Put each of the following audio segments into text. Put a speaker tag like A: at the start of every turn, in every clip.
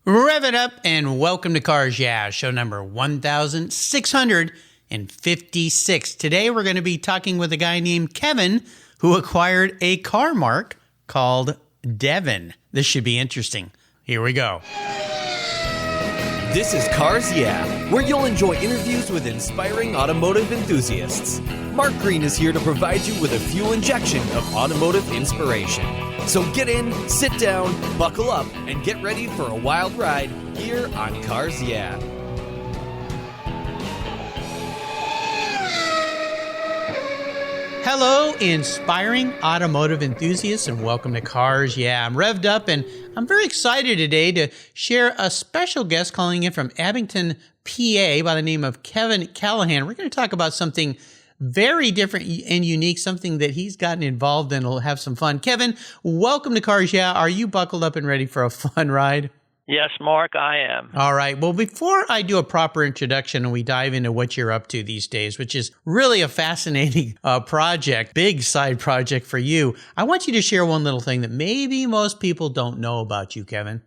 A: Rev it up and welcome to Cars Yeah, show number 1656. Today we're going to be talking with a guy named Kevin who acquired a car marque called Devin. This should be interesting. Here we go.
B: This is Cars Yeah, where you'll enjoy interviews with inspiring automotive enthusiasts. Mark Green is here to provide you with a fuel injection of automotive inspiration. So get in, sit down, buckle up, and get ready for a wild ride here on Cars Yeah.
A: Hello, inspiring automotive enthusiasts, and welcome to Cars Yeah. I'm revved up, and I'm very excited today to share a special guest calling in from Abington, PA, by the name of Kevin Callahan. We're going to talk about something very different and unique, something that he's gotten involved in. We'll have some fun. Kevin, welcome to Cars Yeah. Are you buckled up and ready for a fun ride?
C: Yes, Mark, I am.
A: All right. Well, before I do a proper introduction and we dive into what you're up to these days, which is really a fascinating project, big side project for you, I want you to share one little thing that maybe most people don't know about you, Kevin.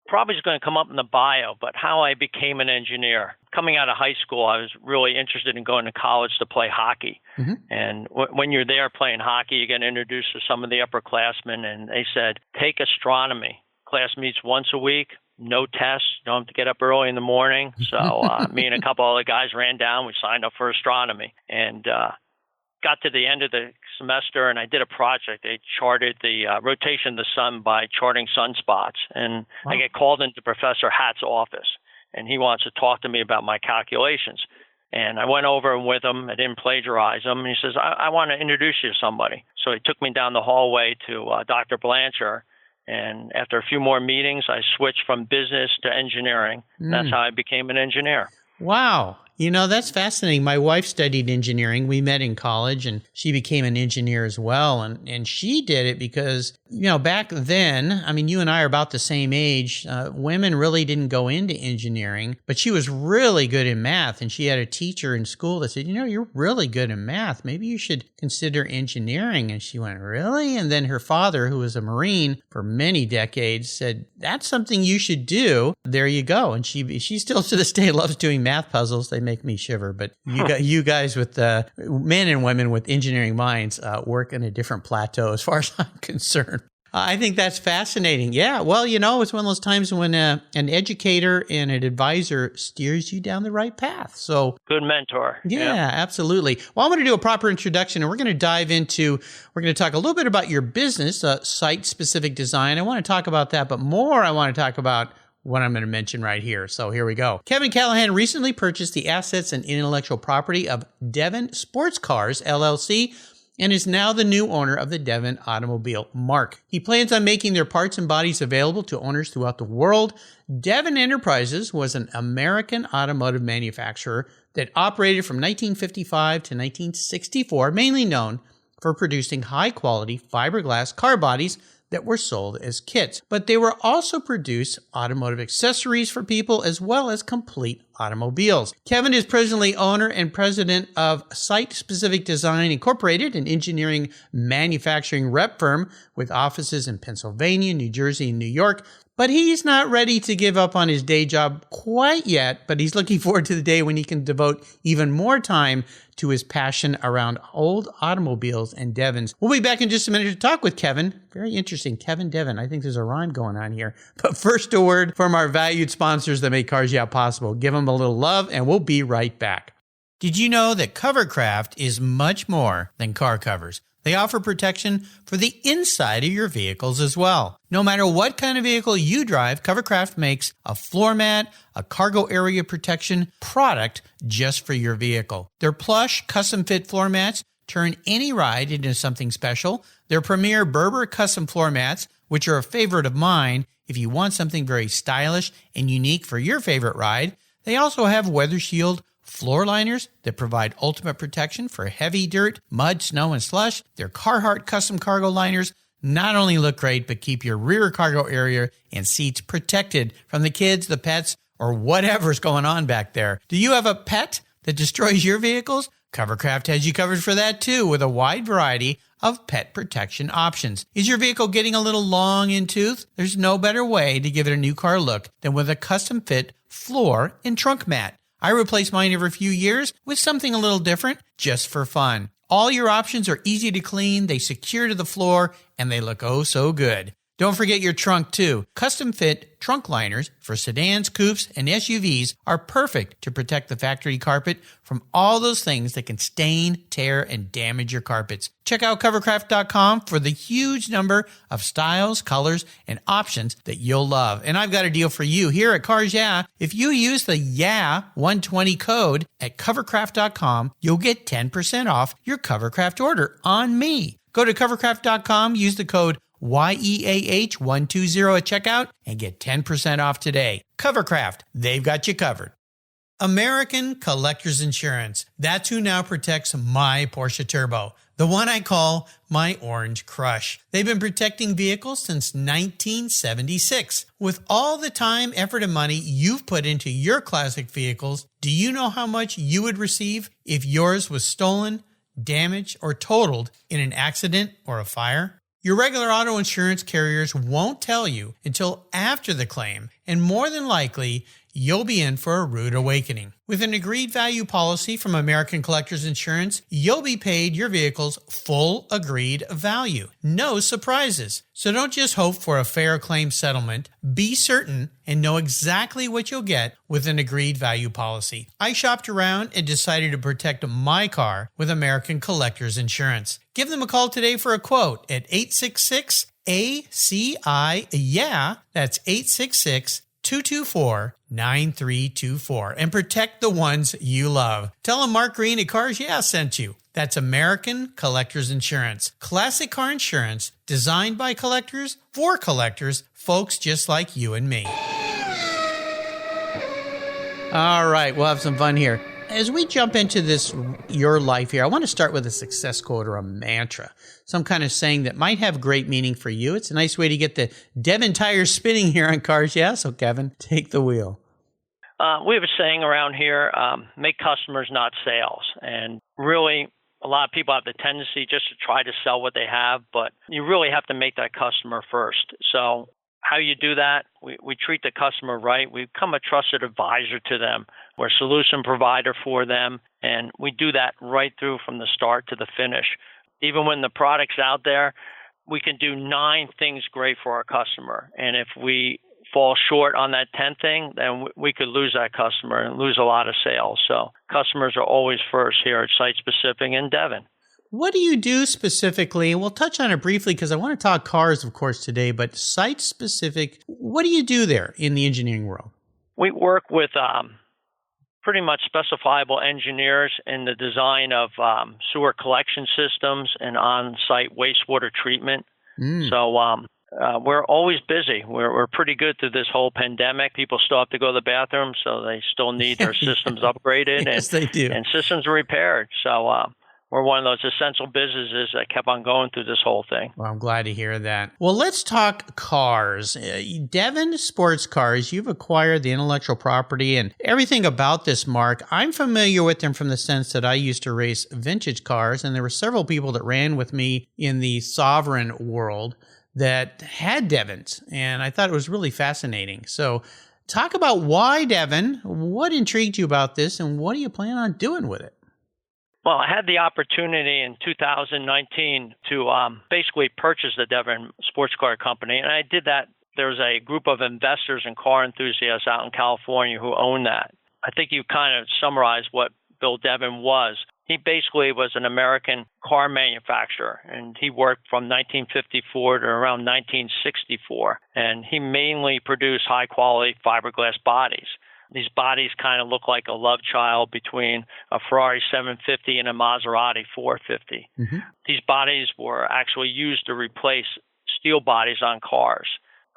C: Probably is going to come up in the bio, but how I became an engineer. Coming out of high school, I was really interested in going to college to play hockey. Mm-hmm. And when you're there playing hockey, you get introduced to some of the upperclassmen, and they said, take astronomy. Class meets once a week, no tests. You don't have to get up early in the morning. So me and a couple other guys ran down. We signed up for astronomy and got to the end of the semester, and I did a project. They charted the rotation of the sun by charting sunspots. And wow. I get called into Professor Hatt's office, and he wants to talk to me about my calculations. And I went over with him. I didn't plagiarize him. And he says, I want to introduce you to somebody. So he took me down the hallway to Dr. Blanchard. And after a few more meetings, I switched from business to engineering. That's how I became an engineer.
A: Wow. You know, that's fascinating. My wife studied engineering. We met in college, and she became an engineer as well. And she did it because, you know, back then, I mean, you and I are about the same age. Women really didn't go into engineering, but she was really good in math. And she had a teacher in school that said, you know, you're really good in math. Maybe you should consider engineering. And she went, really? And then her father, who was a Marine for many decades, said, that's something you should do. There you go. And she still to this day loves doing math puzzles. They make me shiver, but you guys with men and women with engineering minds work in a different plateau as far as I'm concerned. I think that's fascinating. Yeah, well, you know, it's one of those times when an educator and an advisor steers you down the right path. So
C: good mentor.
A: Yeah, absolutely. Well, I'm going to do a proper introduction, and we're going to dive into, we're going to talk a little bit about your business, site-specific design. I want to talk about that, but more I want to talk about what I'm going to mention right here. So here we go. Kevin Callahan recently purchased the assets and intellectual property of Devin Sports Cars, LLC, and is now the new owner of the Devin automobile marque. He plans on making their parts and bodies available to owners throughout the world. Devin Enterprises was an American automotive manufacturer that operated from 1955 to 1964, mainly known for producing high-quality fiberglass car bodies that were sold as kits, but they were also produce automotive accessories for people as well as complete automobiles. Kevin is presently owner and president of Site Specific Design Incorporated, an engineering manufacturing rep firm with offices in Pennsylvania, New Jersey, and New York. But he's not ready to give up on his day job quite yet, but he's looking forward to the day when he can devote even more time to his passion around old automobiles and Devins. We'll be back in just a minute to talk with Kevin. Very interesting. Kevin Devin. I think there's a rhyme going on here. But first, a word from our valued sponsors that make Cars Yeah possible. Give them a little love, and we'll be right back. Did you know that Covercraft is much more than car covers? They offer protection for the inside of your vehicles as well. No matter what kind of vehicle you drive, Covercraft makes a floor mat, a cargo area protection product just for your vehicle. Their plush, custom-fit floor mats turn any ride into something special. Their premier Berber custom floor mats, which are a favorite of mine if you want something very stylish and unique for your favorite ride. They also have Weather Shield floor liners that provide ultimate protection for heavy dirt, mud, snow, and slush. Their Carhartt custom cargo liners not only look great, but keep your rear cargo area and seats protected from the kids, the pets, or whatever's going on back there. Do you have a pet that destroys your vehicles? Covercraft has you covered for that too, with a wide variety of pet protection options. Is your vehicle getting a little long in tooth? There's no better way to give it a new car look than with a custom-fit floor and trunk mat. I replace mine every few years with something a little different just for fun. All your options are easy to clean, they secure to the floor, and they look oh so good. Don't forget your trunk too. Custom-fit trunk liners for sedans, coupes, and SUVs are perfect to protect the factory carpet from all those things that can stain, tear, and damage your carpets. Check out covercraft.com for the huge number of styles, colors, and options that you'll love. And I've got a deal for you here at Cars Yeah. If you use the YEAH120 code at covercraft.com, you'll get 10% off your Covercraft order on me. Go to covercraft.com, use the code YEAH120 at checkout and get 10% off today. Covercraft, they've got you covered. American Collectors Insurance. That's who now protects my Porsche Turbo, the one I call my Orange Crush. They've been protecting vehicles since 1976. With all the time, effort, and money you've put into your classic vehicles, do you know how much you would receive if yours was stolen, damaged, or totaled in an accident or a fire? Your regular auto insurance carriers won't tell you until after the claim, and more than likely, you'll be in for a rude awakening. With an agreed value policy from American Collectors Insurance, you'll be paid your vehicle's full agreed value. No surprises. So don't just hope for a fair claim settlement. Be certain and know exactly what you'll get with an agreed value policy. I shopped around and decided to protect my car with American Collectors Insurance. Give them a call today for a quote at 866-ACI-YEAH. That's 866-224-9324 and protect the ones you love. Tell them Mark Green at Cars Yeah sent you. That's American Collectors Insurance. Classic car insurance designed by collectors for collectors, folks just like you and me. All right, we'll have some fun here. As we jump into this, your life here, I want to start with a success quote or a mantra, some kind of saying that might have great meaning for you. It's a nice way to get the Devin tires spinning here on Cars Yeah. So, Kevin, take the wheel.
C: We have a saying around here, make customers, not sales. And really, a lot of people have the tendency just to try to sell what they have, but you really have to make that customer first. So how you do that, we treat the customer right. We become a trusted advisor to them. We're a solution provider for them, and we do that right through from the start to the finish. Even when the product's out there, we can do 9 things great for our customer. And if we fall short on that 10th thing, then we could lose that customer and lose a lot of sales. So customers are always first here at Site Specific in Devin.
A: What do you do specifically? And we'll touch on it briefly because I want to talk cars, of course, today, but Site Specific, what do you do there in the engineering world?
C: We work with pretty much specifiable engineers in the design of sewer collection systems and on-site wastewater treatment. So we're always busy. We're pretty good through this whole pandemic. People still have to go to the bathroom, so they still need their systems upgraded
A: yes, they do.
C: And systems repaired. So we're one of those essential businesses that kept on going through this whole thing.
A: Well, I'm glad to hear that. Well, let's talk cars. Devin Sports Cars, you've acquired the intellectual property and everything about this marque. I'm familiar with them from the sense that I used to race vintage cars, and there were several people that ran with me in the Sovereign world that had Devins, and I thought it was really fascinating. So talk about why Devin, what intrigued you about this, and what do you plan on doing with it?
C: Well, I had the opportunity in 2019 to basically purchase the Devin Sports Car Company, and I did that. There's a group of investors and car enthusiasts out in California who own that. I think you kind of summarized what Bill Devin was. He basically was an American car manufacturer, and he worked from 1954 to around 1964, and he mainly produced high-quality fiberglass bodies. These bodies kind of look like a love child between a Ferrari 750 and a Maserati 450. Mm-hmm. These bodies were actually used to replace steel bodies on cars.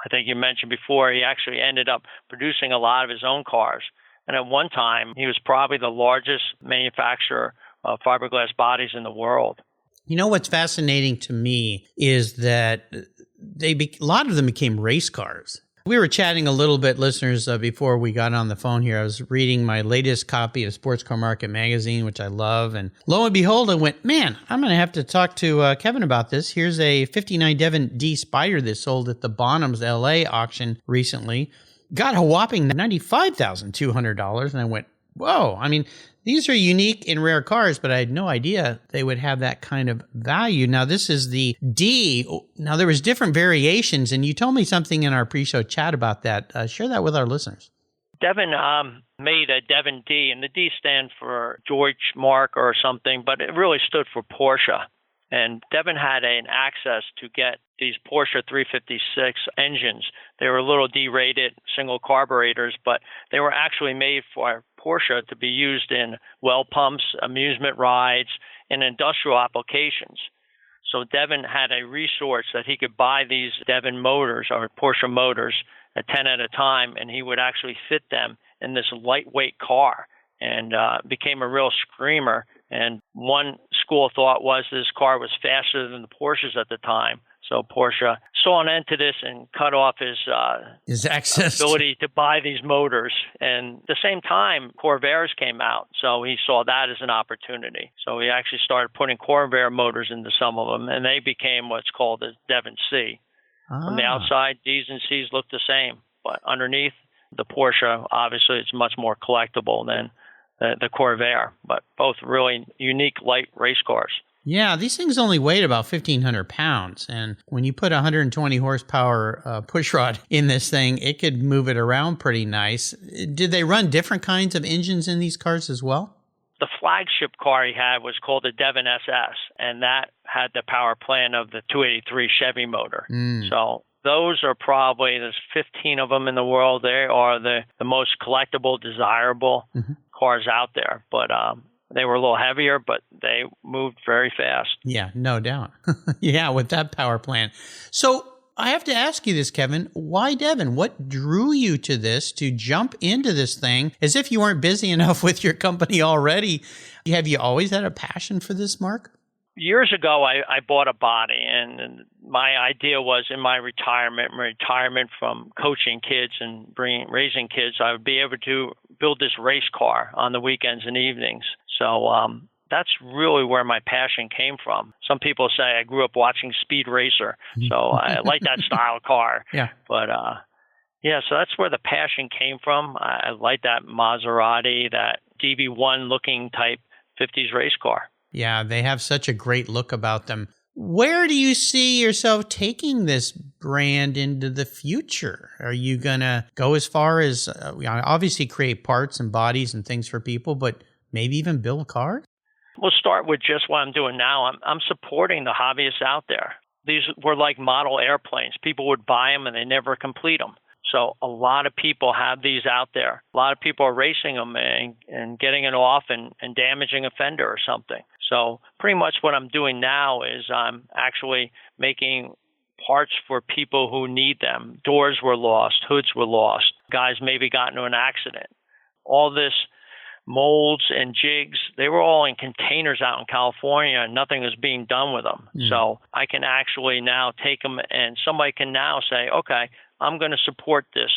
C: I think you mentioned before he actually ended up producing a lot of his own cars. And at one time, he was probably the largest manufacturer of fiberglass bodies in the world.
A: You know what's fascinating to me is that a lot of them became race cars. We were chatting a little bit, listeners, before we got on the phone here. I was reading my latest copy of Sports Car Market magazine, which I love. And lo and behold, I went, man, I'm going to have to talk to Kevin about this. Here's a 59 Devin D Spider that sold at the Bonhams LA auction recently. Got a whopping $95,200. And I went, whoa. I mean, these are unique and rare cars, but I had no idea they would have that kind of value. Now, this is the D. Now, there was different variations, and you told me something in our pre-show chat about that. Share that with our listeners.
C: Devin made a Devin D, and the D stands for George Marque or something, but it really stood for Porsche. And Devin had an access to get these Porsche 356 engines. They were a little derated single carburetors, but they were actually made for Porsche to be used in well pumps, amusement rides, and industrial applications. So Devin had a resource that he could buy these Devin motors or Porsche motors at 10 at a time, and he would actually fit them in this lightweight car, and became a real screamer. And one school of thought was this car was faster than the Porsches at the time. So Porsche saw an end to this and cut off his access ability to buy these motors. And at the same time, Corvairs came out. So he saw that as an opportunity. So he actually started putting Corvair motors into some of them, and they became what's called the Devin C. From the outside, Ds and Cs look the same. But underneath, the Porsche, obviously, it's much more collectible than the Corvair. But both really unique light race cars.
A: Yeah, these things only weighed about 1,500 pounds. And when you put 120 horsepower pushrod in this thing, it could move it around pretty nice. Did they run different kinds of engines in these cars as well?
C: The flagship car he had was called the Devin SS, and that had the power plant of the 283 Chevy motor. So those are probably, there's 15 of them in the world. They are the most collectible, desirable cars out there. But they were a little heavier, but they moved very fast.
A: Yeah, no doubt. Yeah, with that power plant. So I have to ask you this, Kevin. Why Devin? What drew you to this, to jump into this thing as if you weren't busy enough with your company already? Have you always had a passion for this, Mark?
C: Years ago, I bought a body, and my idea was in my retirement from coaching kids and raising kids, I would be able to build this race car on the weekends and evenings. So that's really where my passion came from. Some people say I grew up watching Speed Racer, so I like that style car.
A: Yeah.
C: But yeah, so that's where the passion came from. I like that Maserati, that DB1 looking type 50s race car.
A: Yeah, they have such a great look about them. Where do you see yourself taking this brand into the future? Are you going to go as far as obviously create parts and bodies and things for people, but maybe even build cars?
C: We'll start with just what I'm doing now. I'm supporting the hobbyists out there. These were like model airplanes. People would buy them and they never complete them. So a lot of people have these out there. A lot of people are racing them and getting it off and damaging a fender or something. So pretty much what I'm doing now is I'm actually making parts for people who need them. Doors were lost, hoods were lost, guys maybe got into an accident. All this molds and jigs, they were all in containers out in California, and nothing was being done with them. So I can actually now take them, and somebody can now say, okay, I'm going to support this.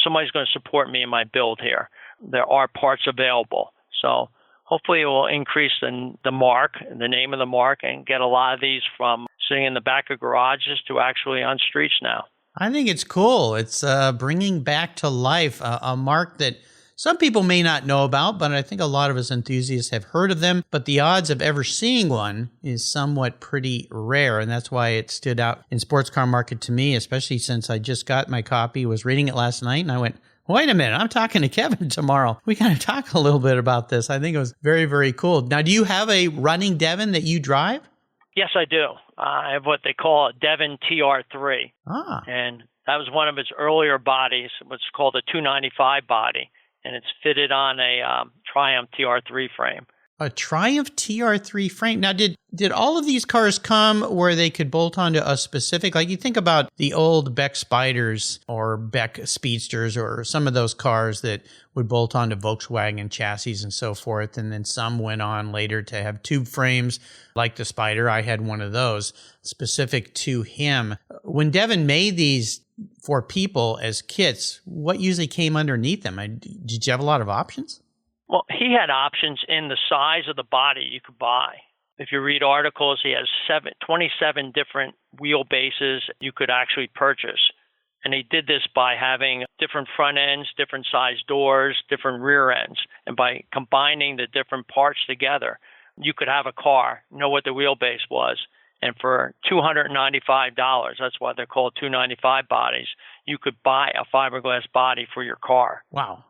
C: Somebody's going to support me in my build here. There are parts available. So hopefully it will increase the marque, the name of the marque, and get a lot of these from sitting in the back of garages to actually on streets now.
A: I think it's cool. It's bringing back to life a marque that some people may not know about, but I think a lot of us enthusiasts have heard of them. But the odds of ever seeing one is somewhat pretty rare. And that's why it stood out in Sports Car Market to me, especially since I just got my copy, was reading it last night, and I went, wait a minute, I'm talking to Kevin tomorrow. We got to talk a little bit about this. I think it was very, very cool. Now, do you have a running Devin that you drive?
C: Yes, I do. I have what they call a Devin TR3. And that was one of its earlier bodies, what's called a 295 body. And it's fitted on a Triumph TR3 frame.
A: A Triumph TR3 frame. Now, did all of these cars come where they could bolt onto a specific, like you think about the old Beck Spyders or Beck Speedsters or some of those cars that would bolt onto Volkswagen chassis and so forth. And then some went on later to have tube frames like the Spider. I had one of those specific to him. When Devin made these for people as kits, what usually came underneath them? Did you have a lot of options?
C: Well, he had options in the size of the body you could buy. If you read articles, he has 27 different wheelbases you could actually purchase. And he did this by having different front ends, different size doors, different rear ends. And by combining the different parts together, you could have a car, know what the wheelbase was. And for $295, that's why they're called 295 bodies, you could buy a fiberglass body for your car.
A: Wow.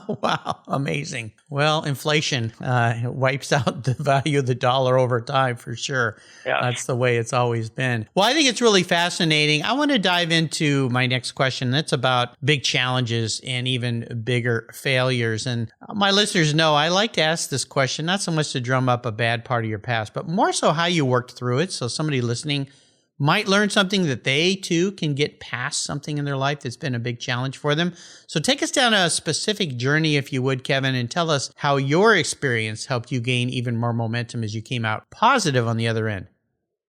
A: Wow. Amazing. Well, inflation wipes out the value of the dollar over time for sure.
C: Yeah.
A: That's the way it's always been. Well, I think it's really fascinating. I want to dive into my next question. That's about big challenges and even bigger failures. And my listeners know I like to ask this question, not so much to drum up a bad part of your past, but more so how you worked through it. So somebody listening might learn something that they too can get past something in their life that's been a big challenge for them. So take us down a specific journey, if you would, Kevin, and tell us how your experience helped you gain even more momentum as you came out positive on the other end.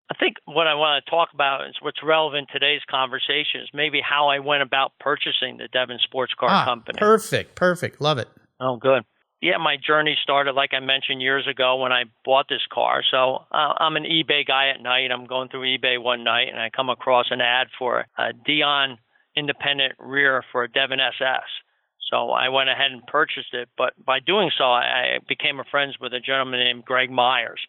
C: I think what I want to talk about is what's relevant to today's conversation is maybe how I went about purchasing the Devin Sports Car Company.
A: Perfect. Love it.
C: Oh, good. Yeah, my journey started, like I mentioned, years ago when I bought this car. So I'm an eBay guy at night. I'm going through eBay one night, and I come across an ad for a Dion independent rear for a Devin SS. So I went ahead and purchased it. But by doing so, I became friends with a gentleman named Greg Myers.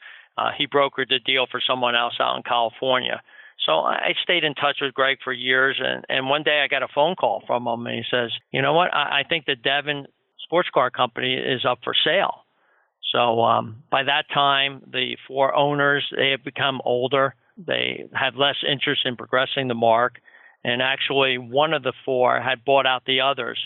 C: He brokered the deal for someone else out in California. So I stayed in touch with Greg for years. And one day I got a phone call from him, and he says, you know what, I think the Devin Sports Car Company is up for sale. So by that time, the four owners, they had become older. They had less interest in progressing the marque. And actually, one of the four had bought out the others.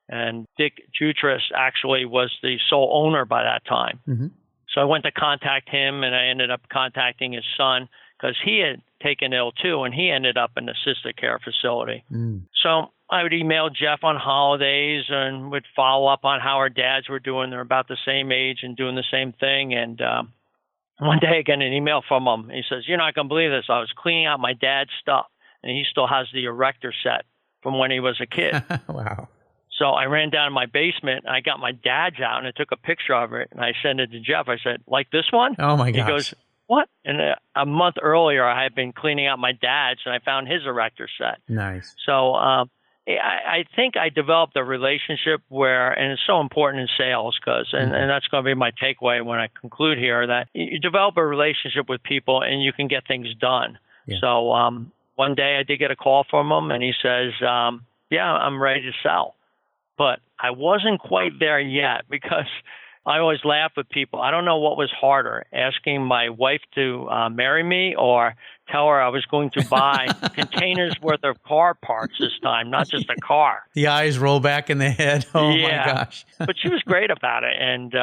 C: And Dick Jutras actually was the sole owner by that time. Mm-hmm. So I went to contact him, and I ended up contacting his son because he had taken ill too, and he ended up in an assisted care facility. So I would email Jeff on holidays and would follow up on how our dads were doing. They're about the same age and doing the same thing. And one day I get an email from him. He says, you're not going to believe this. I was cleaning out my dad's stuff, and he still has the erector set from when he was a kid.
A: Wow.
C: So I ran down to my basement, and I got my dad's out, and I took a picture of it, and I sent it to Jeff. I said, like this one?
A: Oh, my gosh.
C: He goes, what? And a month earlier, I had been cleaning out my dad's, and I found his erector set.
A: Nice.
C: So I think I developed a relationship where, and it's so important in sales, because, and that's going to be my takeaway when I conclude here, that you develop a relationship with people, and you can get things done. Yeah. So one day I did get a call from him, and he says, yeah, I'm ready to sell. But I wasn't quite there yet, because I always laugh with people. I don't know what was harder, asking my wife to marry me or tell her I was going to buy containers worth of car parts this time, not just a car.
A: The eyes roll back in the head. Oh,
C: yeah.
A: My gosh.
C: But she was great about it. And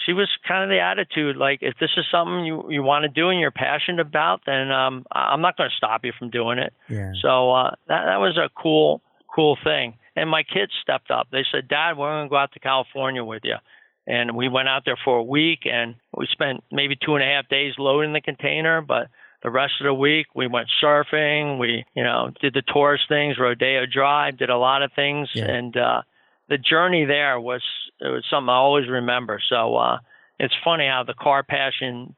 C: she was kind of the attitude, like, if this is something you want to do and you're passionate about, then I'm not going to stop you from doing it. Yeah. So that was a cool thing. And my kids stepped up. They said, Dad, we're going to go out to California with you. And we went out there for a week, and we spent maybe 2.5 days loading the container. But the rest of the week, we went surfing. We, did the tourist things, Rodeo Drive, did a lot of things. Yeah. And the journey there was something I always remember. So it's funny how the car passion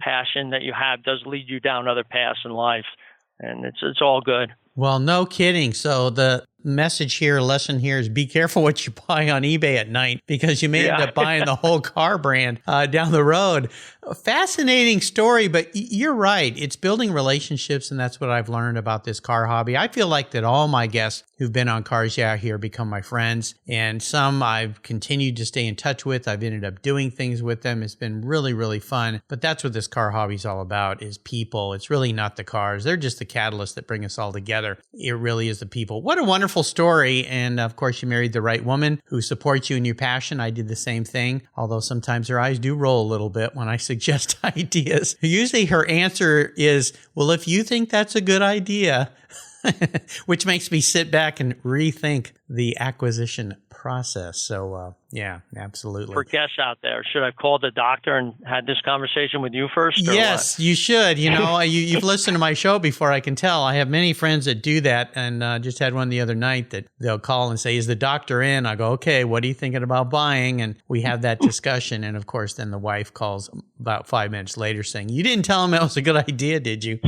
C: that you have does lead you down other paths in life. And it's all good.
A: Well, no kidding. So the lesson here is be careful what you buy on eBay at night, because you may end up buying the whole car brand down the road. A fascinating story, but you're right. It's building relationships, and that's what I've learned about this car hobby. I feel like that all my guests who've been on Cars Yeah here become my friends, and some I've continued to stay in touch with. I've ended up doing things with them. It's been really, really fun. But that's what this car hobby is all about, is people. It's really not the cars. They're just the catalyst that bring us all together. It really is the people. What a wonderful wonderful story. And of course, you married the right woman who supports you in your passion. I did the same thing, although sometimes her eyes do roll a little bit when I suggest ideas. Usually her answer is, well, if you think that's a good idea, which makes me sit back and rethink the acquisition process. So, yeah, absolutely.
C: For guests out there, should I call the doctor and had this conversation with you first?
A: Yes, you should. You've listened to my show before, I can tell. I have many friends that do that, and just had one the other night that they'll call and say, is the doctor in? I go, okay, what are you thinking about buying? And we have that discussion. And of course, then the wife calls about 5 minutes later saying, you didn't tell him it was a good idea, did you?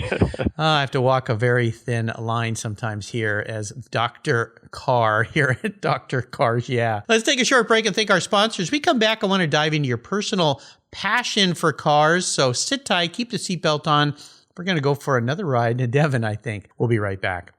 A: I have to walk a very thin line sometimes here as Dr. Carr here at Dr. Cars. Yeah. Let's take a short break and thank our sponsors. We come back, I want to dive into your personal passion for cars. So sit tight, keep the seatbelt on. We're going to go for another ride to Devin, I think. We'll be right back.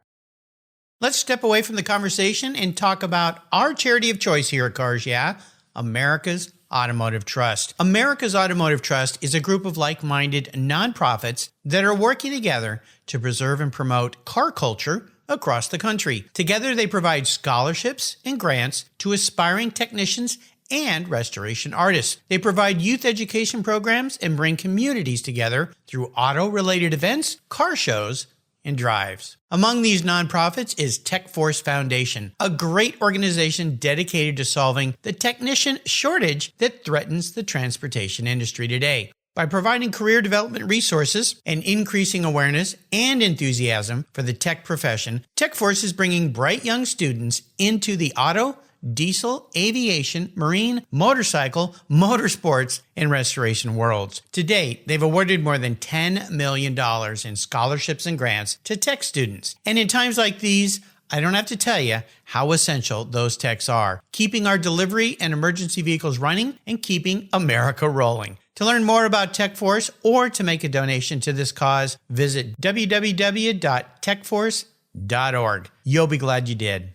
A: Let's step away from the conversation and talk about our charity of choice here at Cars Yeah, America's Automotive Trust. America's Automotive Trust is a group of like-minded nonprofits that are working together to preserve and promote car culture across the country. Together, they provide scholarships and grants to aspiring technicians and restoration artists. They provide youth education programs and bring communities together through auto-related events, car shows, and drives. Among these nonprofits is TechForce Foundation, a great organization dedicated to solving the technician shortage that threatens the transportation industry today. By providing career development resources and increasing awareness and enthusiasm for the tech profession, TechForce is bringing bright young students into the auto, diesel, aviation, marine, motorcycle, motorsports, and restoration worlds. To date, they've awarded more than $10 million in scholarships and grants to tech students. And in times like these, I don't have to tell you how essential those techs are, keeping our delivery and emergency vehicles running and keeping America rolling. To learn more about TechForce or to make a donation to this cause, visit www.techforce.org. You'll be glad you did.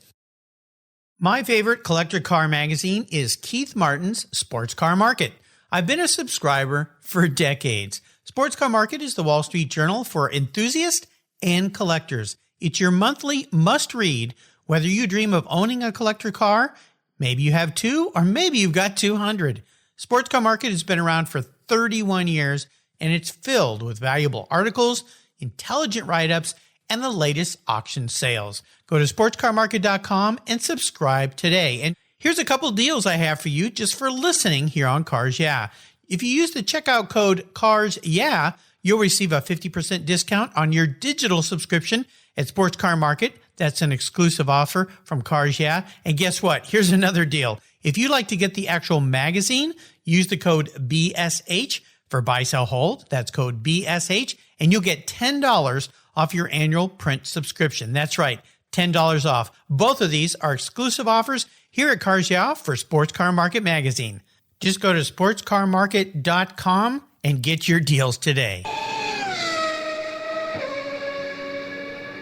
A: My favorite collector car magazine is Keith Martin's Sports Car Market. I've been a subscriber for decades. Sports Car Market is the Wall Street Journal for enthusiasts and collectors. It's your monthly must-read, whether you dream of owning a collector car, maybe you have two, or maybe you've got 200. Sports Car Market has been around for 31 years, and it's filled with valuable articles, intelligent write-ups, and the latest auction sales. Go to sportscarmarket.com and subscribe today. And here's a couple deals I have for you just for listening here on Cars Yeah. If you use the checkout code Cars Yeah, you'll receive a 50% discount on your digital subscription at Sports Car Market. That's an exclusive offer from Cars Yeah. And guess what? Here's another deal. If you'd like to get the actual magazine, use the code BSH for buy, sell, hold. That's code BSH, and you'll get $10 off your annual print subscription. That's right, $10 off. Both of these are exclusive offers here at Cars Yeah for Sports Car Market Magazine. Just go to sportscarmarket.com and get your deals today.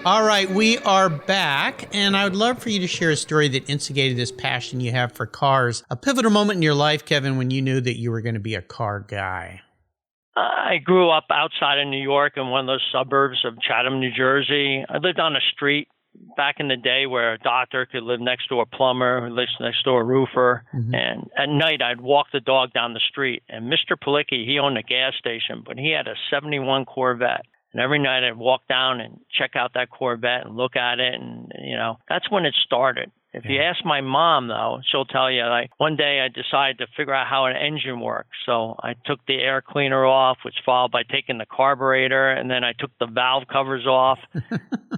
A: All right, we are back, and I would love for you to share a story that instigated this passion you have for cars. A pivotal moment in your life, Kevin, when you knew that you were going to be a car guy.
C: I grew up outside of New York in one of those suburbs of Chatham, New Jersey. I lived on a street back in the day where a doctor could live next to a plumber, who lives next to a roofer. Mm-hmm. And at night, I'd walk the dog down the street. And Mr. Palicki, he owned a gas station, but he had a 71 Corvette. And every night I'd walk down and check out that Corvette and look at it. And, that's when it started. If you ask my mom, though, she'll tell you, like, one day I decided to figure out how an engine works. So I took the air cleaner off, which followed by taking the carburetor, and then I took the valve covers off,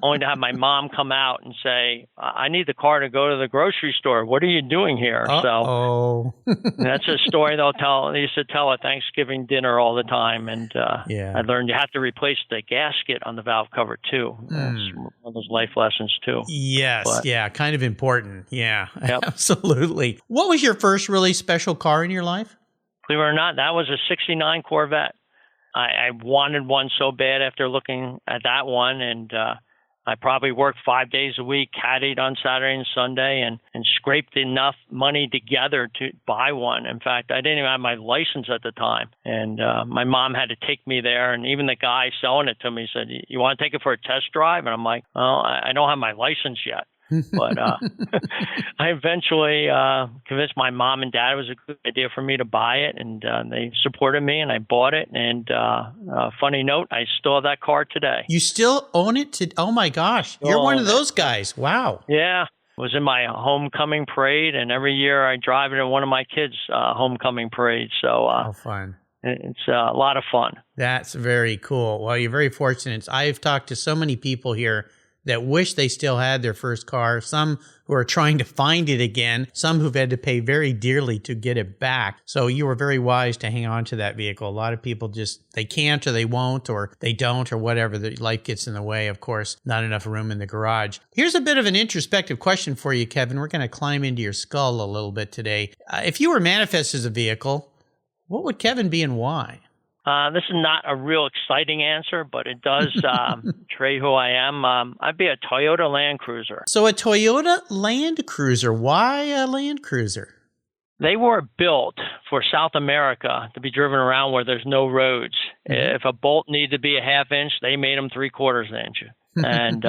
C: only to have my mom come out and say, I need the car to go to the grocery store. What are you doing here?
A: Uh-oh.
C: So that's a story they used to tell at Thanksgiving dinner all the time. And I learned you have to replace the gasket on the valve cover, too. That's one of those life lessons, too.
A: Yes, kind of important. Yeah, yep. Absolutely. What was your first really special car in your life?
C: Believe it or not, that was a 69 Corvette. I wanted one so bad after looking at that one, and I probably worked 5 days a week, caddied on Saturday and Sunday, and scraped enough money together to buy one. In fact, I didn't even have my license at the time, and my mom had to take me there, and even the guy selling it to me said, you want to take it for a test drive? And I'm like, well, I don't have my license yet. But I eventually convinced my mom and dad it was a good idea for me to buy it, and they supported me, and I bought it. And funny note, I still have that car today.
A: You still own it? Oh, my gosh. You're one of those guys. Wow.
C: Yeah. It was in my homecoming parade, and every year I drive it in one of my kids' homecoming parades. So
A: fun.
C: It's a lot of fun.
A: That's very cool. Well, you're very fortunate. I've talked to so many people here that wish they still had their first car, some who are trying to find it again, some who've had to pay very dearly to get it back. So you were very wise to hang on to that vehicle. A lot of people they can't or they won't or they don't or whatever. Life gets in the way, of course, not enough room in the garage. Here's a bit of an introspective question for you, Kevin. We're going to climb into your skull a little bit today. If you were manifest as a vehicle, what would Kevin be and why?
C: This is not a real exciting answer, but it does portray who I am. I'd be a Toyota Land Cruiser.
A: So a Toyota Land Cruiser. Why a Land Cruiser?
C: They were built for South America to be driven around where there's no roads. Mm-hmm. If a bolt needed to be a half inch, they made them 3/4 inch. And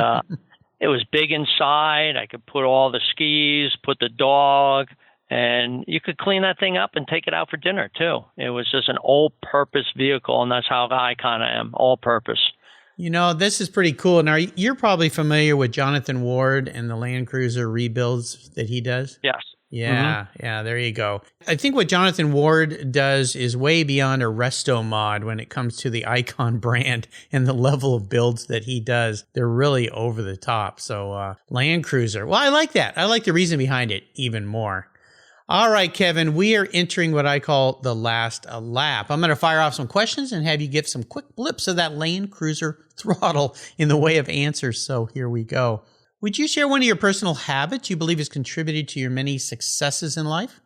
C: it was big inside. I could put all the skis, put the dog, and you could clean that thing up and take it out for dinner, too. It was just an all-purpose vehicle, and that's how I kind of am, all-purpose.
A: You know, this is pretty cool. Now, you're probably familiar with Jonathan Ward and the Land Cruiser rebuilds that he does?
C: Yes.
A: Yeah, yeah, there you go. I think what Jonathan Ward does is way beyond a resto mod when it comes to the Icon brand and the level of builds that he does. They're really over the top. So, Land Cruiser. Well, I like that. I like the reason behind it even more. All right, Kevin, we are entering what I call the last lap. I'm going to fire off some questions and have you give some quick blips of that Land Cruiser throttle in the way of answers. So here we go. Would you share one of your personal habits you believe has contributed to your many successes in life?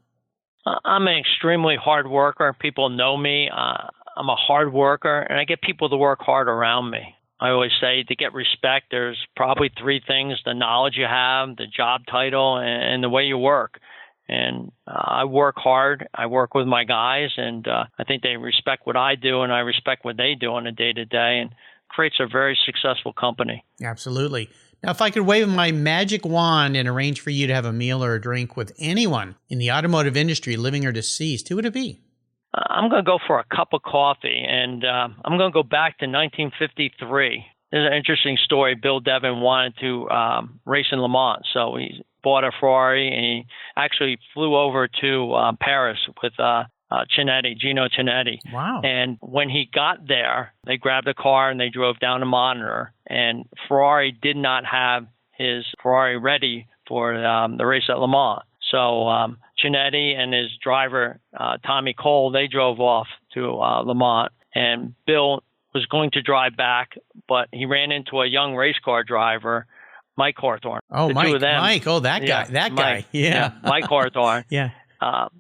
C: I'm an extremely hard worker. People know me. I'm a hard worker, and I get people to work hard around me. I always say to get respect, there's probably 3 things: the knowledge you have, the job title, and the way you work. And I work hard. I work with my guys, and I think they respect what I do, and I respect what they do on a day-to-day, and creates a very successful company.
A: Absolutely. Now, if I could wave my magic wand and arrange for you to have a meal or a drink with anyone in the automotive industry, living or deceased, who would it be?
C: I'm going to go for a cup of coffee, and I'm going to go back to 1953. There's an interesting story. Bill Devin wanted to race in Le Mans, so he bought a Ferrari, and he actually flew over to Paris with Gino Cinetti.
A: Wow.
C: And when he got there, they grabbed a car and they drove down to Monitor, and Ferrari did not have his Ferrari ready for the race at Le Mans. So Cinetti and his driver, Tommy Cole, they drove off to Le Mans, and Bill was going to drive back, but he ran into a young race car driver, Mike Hawthorne.
A: Oh, Mike. Oh, that guy. Yeah.
C: Mike Hawthorne.
A: Yeah.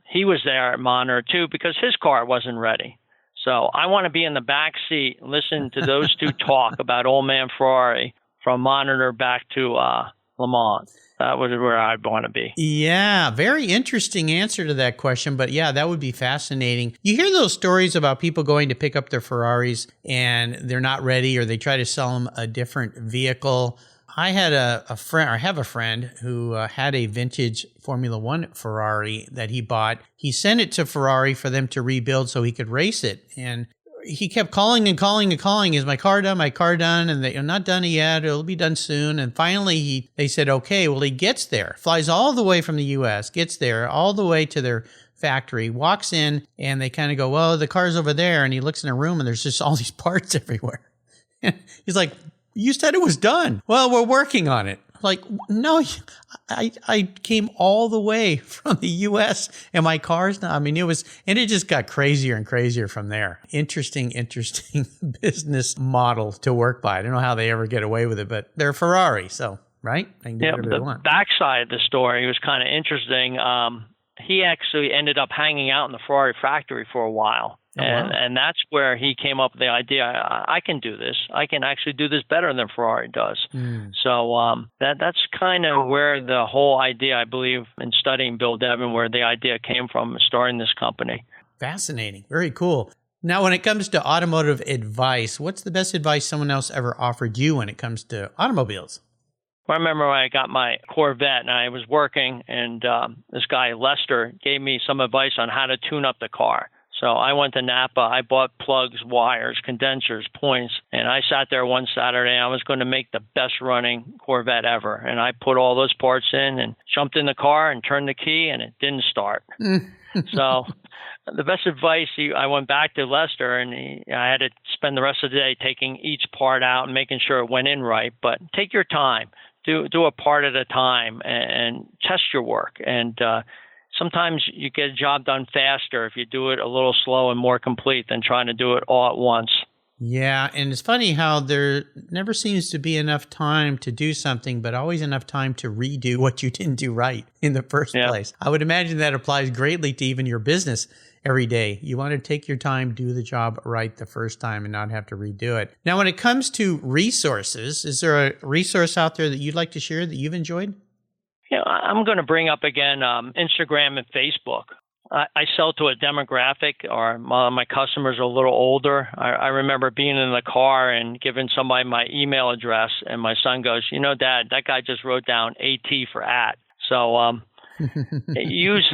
C: He was there at Monitor, too, because his car wasn't ready. So I want to be in the back seat, listen to those two talk about Old Man Ferrari from Monitor back to Le Mans. That was where I'd want to be.
A: Yeah, very interesting answer to that question. But yeah, that would be fascinating. You hear those stories about people going to pick up their Ferraris and they're not ready, or they try to sell them a different vehicle. I had a friend, or have a friend, who had a vintage Formula One Ferrari that he bought. He sent it to Ferrari for them to rebuild so he could race it. And he kept calling and calling and calling. Is my car done? My car done? And they're not done yet. It'll be done soon. And finally, they said, okay. Well, he gets there, flies all the way from the U.S., gets there all the way to their factory, walks in, and they kind of go, well, the car's over there. And he looks in a room, and there's just all these parts everywhere. He's like, you said it was done. Well, we're working on it. Like, no, I came all the way from the U.S. and my car's not. I mean, it just got crazier and crazier from there. Interesting business model to work by. I don't know how they ever get away with it, but they're Ferrari, so, right? They can do whatever they want.
C: The backside of the story was kind of interesting. He actually ended up hanging out in the Ferrari factory for a while.
A: Oh, wow.
C: And that's where he came up with the idea, I can do this. I can actually do this better than Ferrari does. So that's kind of where the whole idea, I believe, in studying Bill Devin, where the idea came from, starting this company.
A: Fascinating. Very cool. Now, when it comes to automotive advice, what's the best advice someone else ever offered you when it comes to automobiles?
C: I remember when I got my Corvette and I was working, and this guy, Lester, gave me some advice on how to tune up the car. So I went to Napa, I bought plugs, wires, condensers, points, and I sat there one Saturday and I was going to make the best running Corvette ever. And I put all those parts in and jumped in the car and turned the key, and it didn't start. So the best advice, I went back to Lester, and I had to spend the rest of the day taking each part out and making sure it went in right. But take your time. Do a part at a time and test your work. And sometimes you get a job done faster if you do it a little slow and more complete than trying to do it all at once.
A: Yeah, and it's funny how there never seems to be enough time to do something, but always enough time to redo what you didn't do right in the first place. I would imagine that applies greatly to even your business every day. You want to take your time, do the job right the first time, and not have to redo it. Now, when it comes to resources, is there a resource out there that you'd like to share that you've enjoyed?
C: Yeah, I'm going to bring up again Instagram and Facebook. I sell to a demographic, or my customers are a little older. I remember being in the car and giving somebody my email address, and my son goes, Dad, that guy just wrote down AT for at. So use,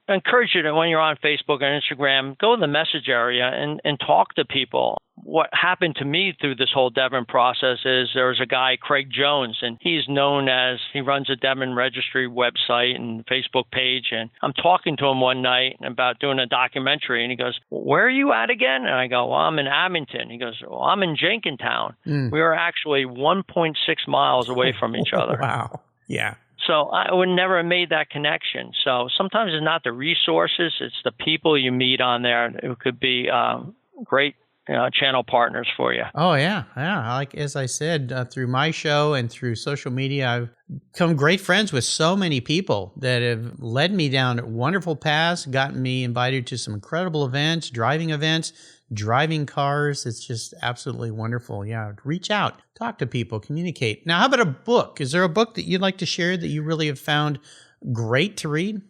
C: encourage you to, when you're on Facebook and Instagram, go to the message area and talk to people. What happened to me through this whole Devin process is there was a guy, Craig Jones, and he runs a Devin registry website and Facebook page. And I'm talking to him one night about doing a documentary, and he goes, "Where are you at again?" And I go, "Well, I'm in Abington." He goes, "Well, I'm in Jenkintown." We were actually 1.6 miles away from each other.
A: Wow. Yeah.
C: So I would never have made that connection. So sometimes it's not the resources, it's the people you meet on there who could be great channel partners for you.
A: Oh, yeah. Like, as I said, through my show and through social media, I've become great friends with so many people that have led me down wonderful paths, gotten me invited to some incredible events, driving cars. It's just absolutely wonderful. Yeah. Reach out, talk to people, communicate. Now, how about a book? Is there a book that you'd like to share that you really have found great to read?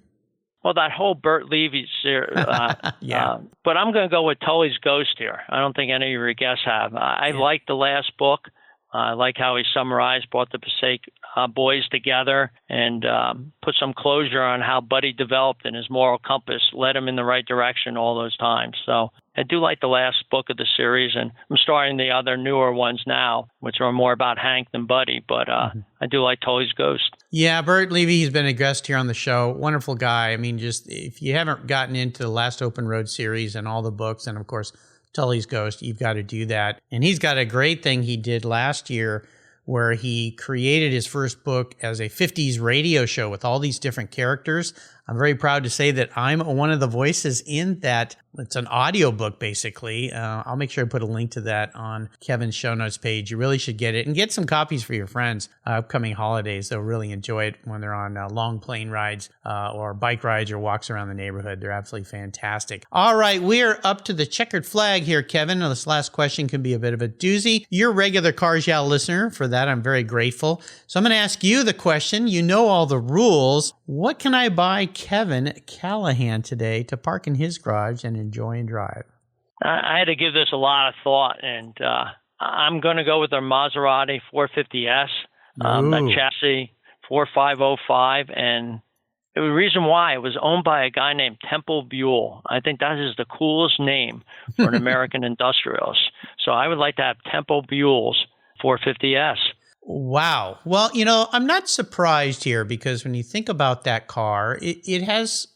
C: Well, that whole Bert Levy series, but I'm going to go with Tully's Ghost here. I don't think any of your guests have. I like the last book. I like how he summarized, brought the Passaic boys together, and put some closure on how Buddy developed and his moral compass led him in the right direction all those times. So I do like the last book of the series, and I'm starting the other newer ones now, which are more about Hank than Buddy, but I do like Tully's Ghost. Yeah,
A: Bert Levy, he's been a guest here on the show. Wonderful guy. I mean, just if you haven't gotten into the last Open Road series and all the books, and of course, Tully's Ghost, you've got to do that. And he's got a great thing he did last year where he created his first book as a 50s radio show with all these different characters. I'm very proud to say that I'm one of the voices in that. It's an audio book, basically. I'll make sure I put a link to that on Kevin's show notes page. You really should get it and get some copies for your friends. Upcoming holidays, they'll really enjoy it when they're on long plane rides or bike rides or walks around the neighborhood. They're absolutely fantastic. All right, we're up to the checkered flag here, Kevin. Now, this last question can be a bit of a doozy. You're a regular Cars Yeah listener. For that, I'm very grateful. So I'm going to ask you the question. You know all the rules. What can I buy Kevin Callahan today to park in his garage and enjoy and drive?
C: I had to give this a lot of thought, and I'm going to go with our Maserati 450S, that chassis 4505, and the reason why, it was owned by a guy named Temple Buell. I think that is the coolest name for an American industrialist. So I would like to have Temple Buell's 450S.
A: Wow. Well, I'm not surprised here because when you think about that car, it has,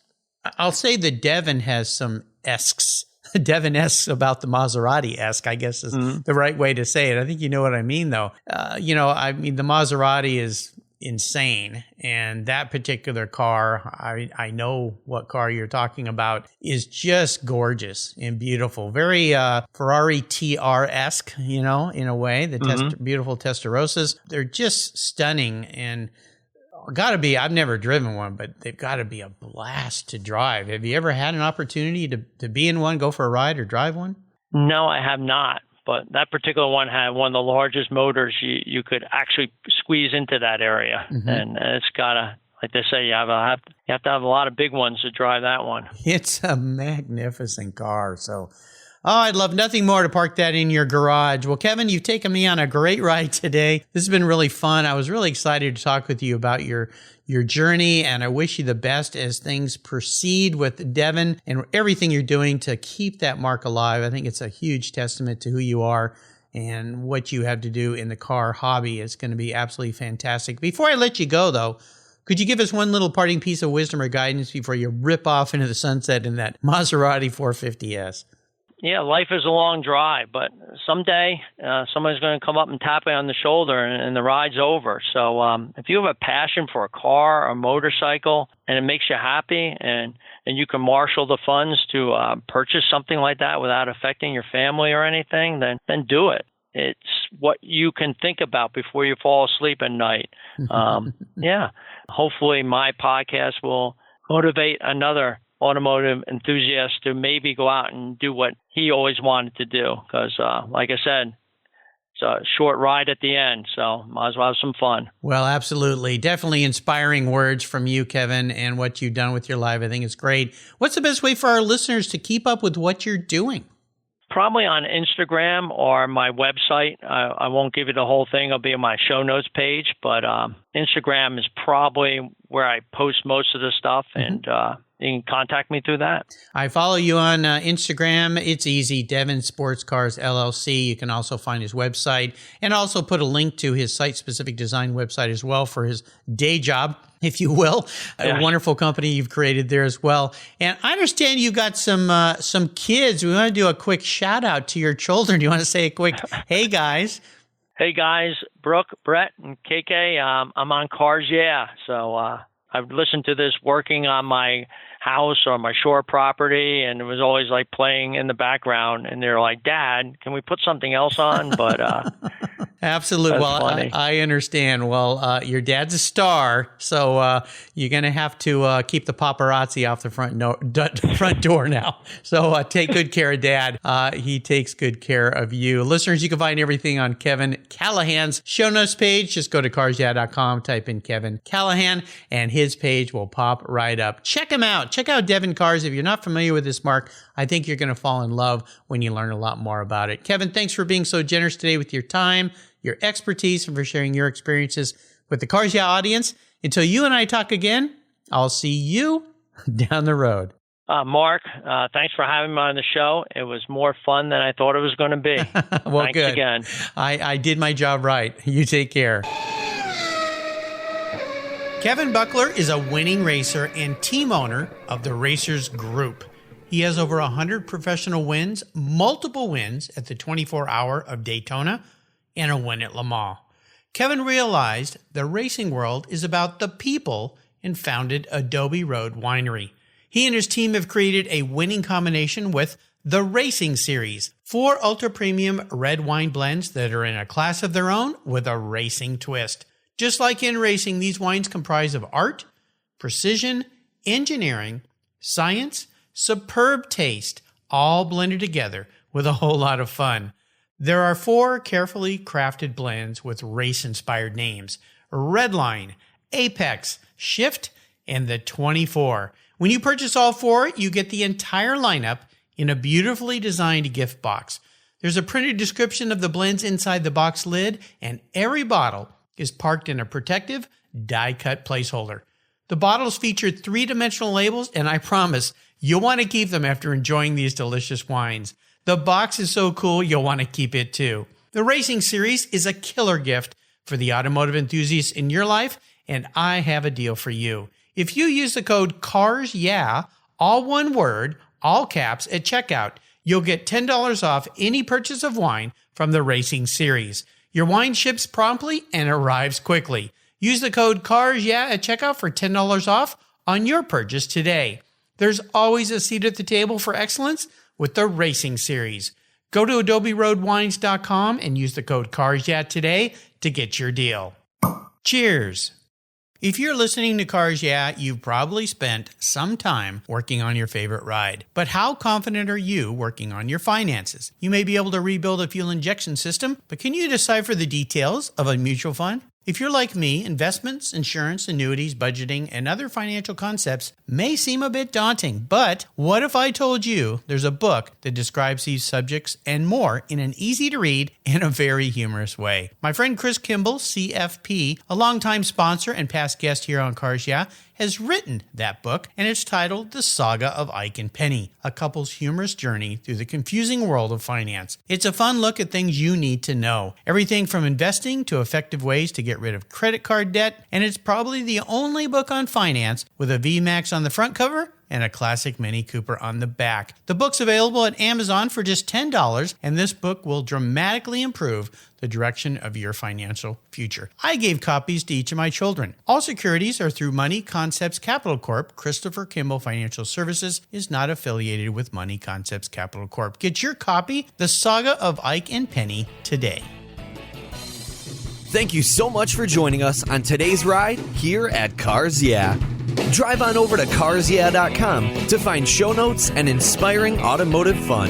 A: I'll say the Devin has some esques, Devin-esque about the Maserati-esque, I guess is the right way to say it. I think you know what I mean, though. The Maserati is insane. And that particular car, I know what car you're talking about, is just gorgeous and beautiful. Very Ferrari TR-esque, in a way. The beautiful Testarossas. They're just stunning and gotta be, I've never driven one, but they've got to be a blast to drive. Have you ever had an opportunity to be in one, go for a ride or drive one?
C: No, I have not. But that particular one had one of the largest motors you could actually squeeze into that area. And it's got to, like they say, you have to have a lot of big ones to drive that one.
A: It's a magnificent car. So Oh, I'd love nothing more to park that in your garage. Well, Kevin, you've taken me on a great ride today. This has been really fun. I was really excited to talk with you about your journey, and I wish you the best as things proceed with Devin and everything you're doing to keep that mark alive. I think it's a huge testament to who you are and what you have to do in the car hobby. It's going to be absolutely fantastic. Before I let you go, though, could you give us one little parting piece of wisdom or guidance before you rip off into the sunset in that Maserati 450S?
C: Yeah, life is a long drive, but someday somebody's going to come up and tap you on the shoulder and the ride's over. So if you have a passion for a car or a motorcycle and it makes you happy and you can marshal the funds to purchase something like that without affecting your family or anything, then do it. It's what you can think about before you fall asleep at night. Yeah, hopefully my podcast will motivate another automotive enthusiast to maybe go out and do what he always wanted to do. Because, like I said, it's a short ride at the end, so might as well have some fun.
A: Well, absolutely. Definitely inspiring words from you, Kevin, and what you've done with your life. I think it's great. What's the best way for our listeners to keep up with what you're doing?
C: Probably on Instagram or my website. I won't give you the whole thing. It'll be on my show notes page, but Instagram is probably where I post most of the stuff, and you can contact me through that.
A: I follow you on Instagram. It's easy, Devin Sports Cars, LLC. You can also find his website and also put a link to his site-specific design website as well for his day job, if you will. A wonderful company you've created there as well. And I understand you got some kids. We want to do a quick shout out to your children. Do you want to say a quick, hey guys?
C: Hey guys, Brooke, Brett, and KK. I'm on Cars Yeah. So I've listened to this working on my house or my shore property, and it was always like playing in the background, and they're like, Dad, can we put something else on? But
A: absolutely. Well, I understand. Well, your dad's a star, so you're going to have to keep the paparazzi off the front door now. So take good care of Dad. He takes good care of you. Listeners, you can find everything on Kevin Callahan's show notes page. Just go to carsyeah.com, type in Kevin Callahan, and his page will pop right up. Check him out. Check out Devin Cars. If you're not familiar with this marque, I think you're going to fall in love when you learn a lot more about it. Kevin, thanks for being so generous today with your time, your expertise, and for sharing your experiences with the Cars Yeah audience. Until you and I talk again, I'll see you down the road.
C: Mark, thanks for having me on the show. It was more fun than I thought it was going to be.
A: Well,
C: thanks
A: good.
C: Again.
A: I did my job right. You take care. Kevin Buckler is a winning racer and team owner of the Racers Group. He has over 100 professional wins, multiple wins at the 24-hour of Daytona, and a win at Le Mans. Kevin realized the racing world is about the people and founded Adobe Road Winery. He and his team have created a winning combination with the Racing Series, 4 ultra-premium red wine blends that are in a class of their own with a racing twist. Just like in racing, these wines comprise of art, precision, engineering, science, superb taste, all blended together with a whole lot of fun. There are 4 carefully crafted blends with race-inspired names: Redline, Apex, Shift, and the 24. When you purchase all 4, you get the entire lineup in a beautifully designed gift box. There's a printed description of the blends inside the box lid, and every bottle is parked in a protective, die-cut placeholder. The bottles feature 3-dimensional labels, and I promise you'll want to keep them after enjoying these delicious wines. The box is so cool, you'll want to keep it too. The Racing Series is a killer gift for the automotive enthusiasts in your life, and I have a deal for you. If you use the code CARSYEAH, all one word, all caps, at checkout, you'll get $10 off any purchase of wine from the Racing Series. Your wine ships promptly and arrives quickly. Use the code CARSYEAH at checkout for $10 off on your purchase today. There's always a seat at the table for excellence with the Racing Series. Go to adoberoadwines.com and use the code CARSYEAH today to get your deal. Cheers. If you're listening to Cars Yeah, you've probably spent some time working on your favorite ride. But how confident are you working on your finances? You may be able to rebuild a fuel injection system, but can you decipher the details of a mutual fund? If you're like me, investments, insurance, annuities, budgeting, and other financial concepts may seem a bit daunting, but what if I told you there's a book that describes these subjects and more in an easy-to-read and a very humorous way? My friend Chris Kimball, CFP, a longtime sponsor and past guest here on Cars Yeah, has written that book, and it's titled The Saga of Ike and Penny, a couple's humorous journey through the confusing world of finance. It's a fun look at things you need to know. Everything from investing to effective ways to get rid of credit card debt, and it's probably the only book on finance with a VMAX on the front cover and a classic Mini Cooper on the back. The book's available at Amazon for just $10, and this book will dramatically improve the direction of your financial future. I gave copies to each of my children. All securities are through Money Concepts Capital Corp. Christopher Kimball Financial Services is not affiliated with Money Concepts Capital Corp. Get your copy, The Saga of Ike and Penny, today.
B: Thank you so much for joining us on today's ride here at Cars Yeah. Drive on over to carsyeah.com to find show notes and inspiring automotive fun.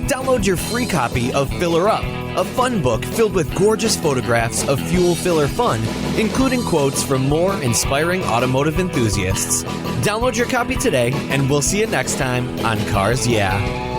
B: Download your free copy of Filler Up, a fun book filled with gorgeous photographs of fuel filler fun, including quotes from more inspiring automotive enthusiasts. Download your copy today, and we'll see you next time on Cars Yeah.